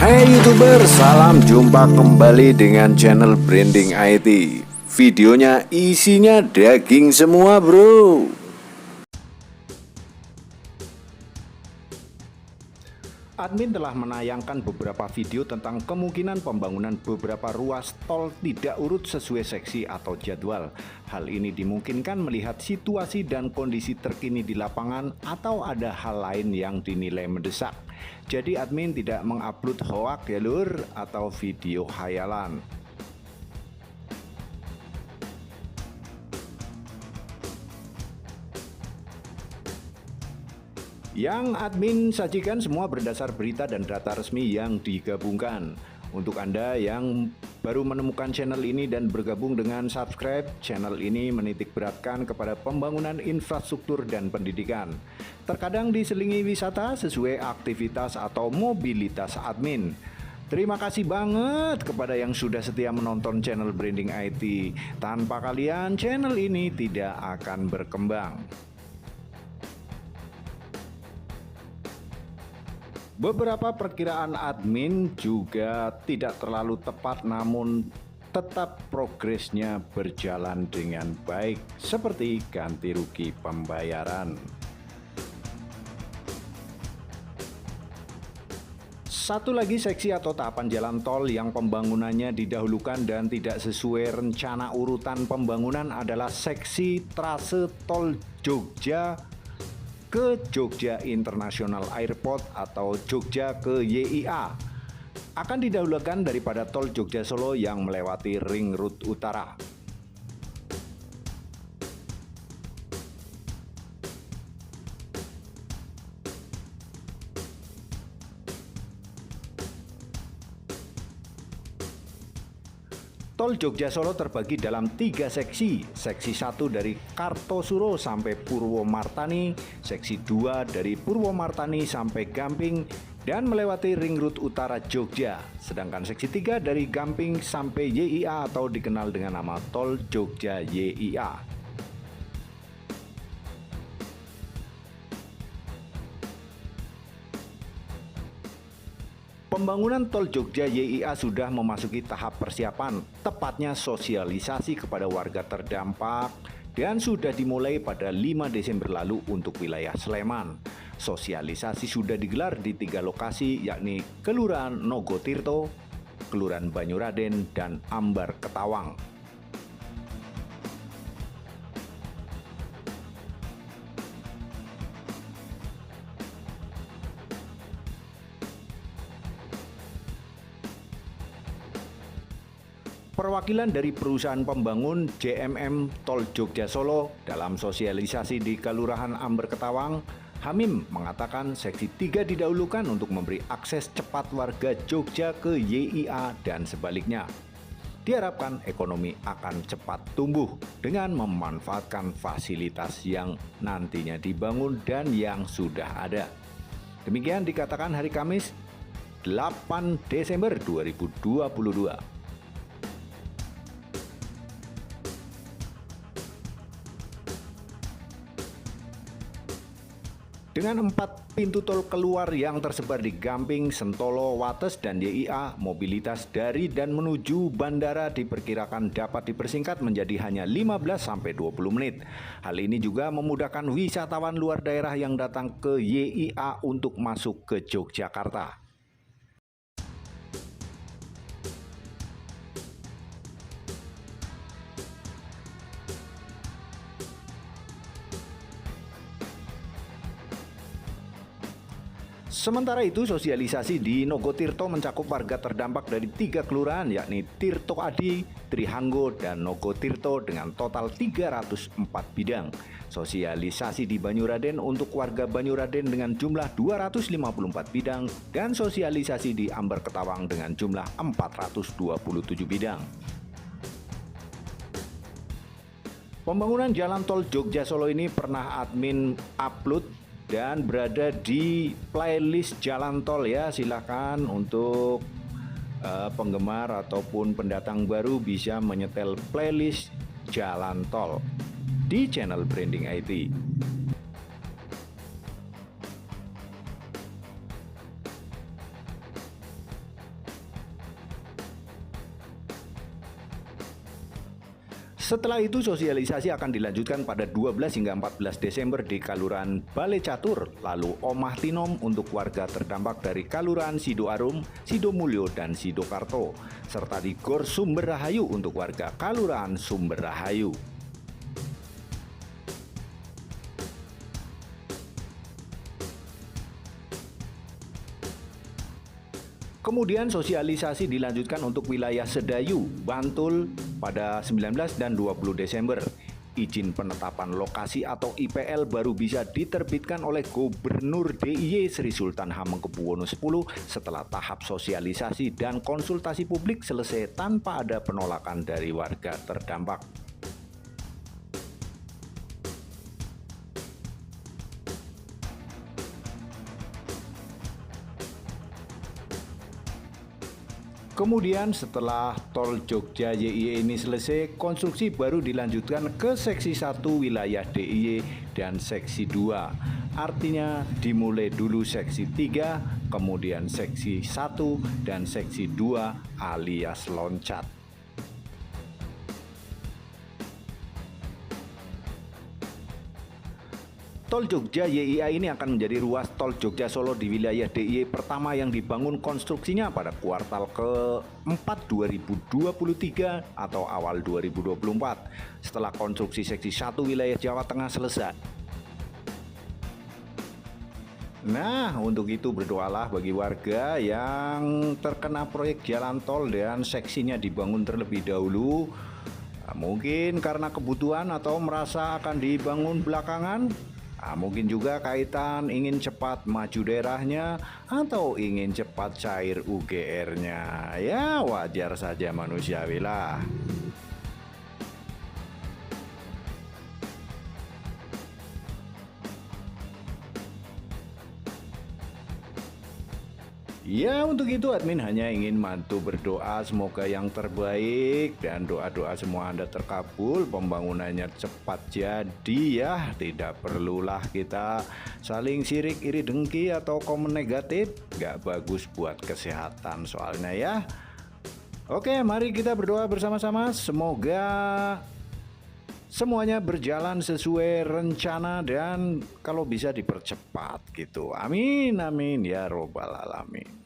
Hai YouTuber, salam jumpa kembali dengan channel Branding IT. Videonya isinya daging semua bro. Admin telah menayangkan beberapa video tentang kemungkinan pembangunan beberapa ruas tol tidak urut sesuai seksi atau jadwal. Hal ini dimungkinkan melihat situasi dan kondisi terkini di lapangan atau ada hal lain yang dinilai mendesak. Jadi admin tidak mengupload hoak ya lur atau video khayalan. Yang admin sajikan semua berdasar berita dan data resmi yang digabungkan. Untuk Anda yang baru menemukan channel ini dan bergabung dengan subscribe, channel ini menitik beratkan kepada pembangunan infrastruktur dan pendidikan. Terkadang diselingi wisata sesuai aktivitas atau mobilitas admin. Terima kasih banget kepada yang sudah setia menonton channel Branding IT. Tanpa kalian, channel ini tidak akan berkembang. Beberapa perkiraan admin juga tidak terlalu tepat, namun tetap progresnya berjalan dengan baik, seperti ganti rugi pembayaran. Satu lagi seksi atau tahapan jalan tol yang pembangunannya didahulukan dan tidak sesuai rencana urutan pembangunan adalah seksi trase tol Jogja ke Jogja International Airport atau Jogja ke YIA. Akan didahulukan daripada tol Jogja Solo yang melewati Ring Road Utara. Tol Jogja Solo terbagi dalam 3 seksi. Seksi 1 dari Kartosuro sampai Purwomartani, seksi 2 dari Purwomartani sampai Gamping dan melewati Ring Road Utara Jogja. Sedangkan seksi 3 dari Gamping sampai YIA atau dikenal dengan nama Tol Jogja YIA. Pembangunan tol Jogja YIA sudah memasuki tahap persiapan, tepatnya sosialisasi kepada warga terdampak dan sudah dimulai pada 5 Desember lalu untuk wilayah Sleman. Sosialisasi sudah digelar di 3 lokasi yakni Kelurahan Nogotirto, Kelurahan Banyuraden, dan Ambar Ketawang. Perwakilan dari perusahaan pembangun JMM Tol Jogja Solo dalam sosialisasi di Kelurahan Ambar Ketawang, Hamim mengatakan seksi 3 didahulukan untuk memberi akses cepat warga Jogja ke YIA dan sebaliknya. Diharapkan ekonomi akan cepat tumbuh dengan memanfaatkan fasilitas yang nantinya dibangun dan yang sudah ada. Demikian dikatakan hari Kamis 8 Desember 2022. Dengan 4 pintu tol keluar yang tersebar di Gamping, Sentolo, Wates, dan YIA, mobilitas dari dan menuju bandara diperkirakan dapat dipersingkat menjadi hanya 15-20 menit. Hal ini juga memudahkan wisatawan luar daerah yang datang ke YIA untuk masuk ke Yogyakarta. Sementara itu, sosialisasi di Nogotirto mencakup warga terdampak dari 3 kelurahan yakni Tirto Adi, Trihanggo, dan Nogotirto dengan total 304 bidang. Sosialisasi di Banyuraden untuk warga Banyuraden dengan jumlah 254 bidang dan sosialisasi di Ambar Ketawang dengan jumlah 427 bidang. Pembangunan jalan tol Jogja Solo ini pernah admin upload dan berada di playlist jalan tol ya. Silakan untuk penggemar ataupun pendatang baru bisa menyetel playlist jalan tol di channel Branding IT. Setelah itu sosialisasi akan dilanjutkan pada 12 hingga 14 Desember di Kalurahan Bale Catur, lalu Omah Tinom untuk warga terdampak dari Kalurahan Sidoarum, Sidomulyo, dan Sidokarto, serta di Gor Sumber Rahayu untuk warga Kalurahan Sumber Rahayu. Kemudian sosialisasi dilanjutkan untuk wilayah Sedayu, Bantul pada 19 dan 20 Desember. Izin penetapan lokasi atau IPL baru bisa diterbitkan oleh Gubernur DIY Sri Sultan Hamengkubuwono X setelah tahap sosialisasi dan konsultasi publik selesai tanpa ada penolakan dari warga terdampak. Kemudian setelah tol Jogja YIY ini selesai, konstruksi baru dilanjutkan ke seksi 1 wilayah DIY dan seksi 2. Artinya dimulai dulu seksi 3, kemudian seksi 1 dan seksi 2 alias loncat. Tol Jogja YIA ini akan menjadi ruas tol Jogja Solo di wilayah DIY pertama yang dibangun konstruksinya pada kuartal ke-4 2023 atau awal 2024 setelah konstruksi seksi 1 wilayah Jawa Tengah selesai. Nah, untuk itu berdoalah bagi warga yang terkena proyek jalan tol dan seksinya dibangun terlebih dahulu. Mungkin karena kebutuhan atau merasa akan dibangun belakangan. Mungkin juga kaitan ingin cepat maju daerahnya atau ingin cepat cair UGR-nya. Ya wajar saja, manusiawi lah. Ya, untuk itu admin hanya ingin bantu berdoa semoga yang terbaik dan doa-doa semua Anda terkabul, pembangunannya cepat jadi ya. Tidak perlulah kita saling sirik, iri, dengki atau komen negatif, gak bagus buat kesehatan soalnya ya. Oke, mari kita berdoa bersama-sama, semoga semuanya berjalan sesuai rencana dan kalau bisa dipercepat gitu. Amin, amin ya robbal alamin.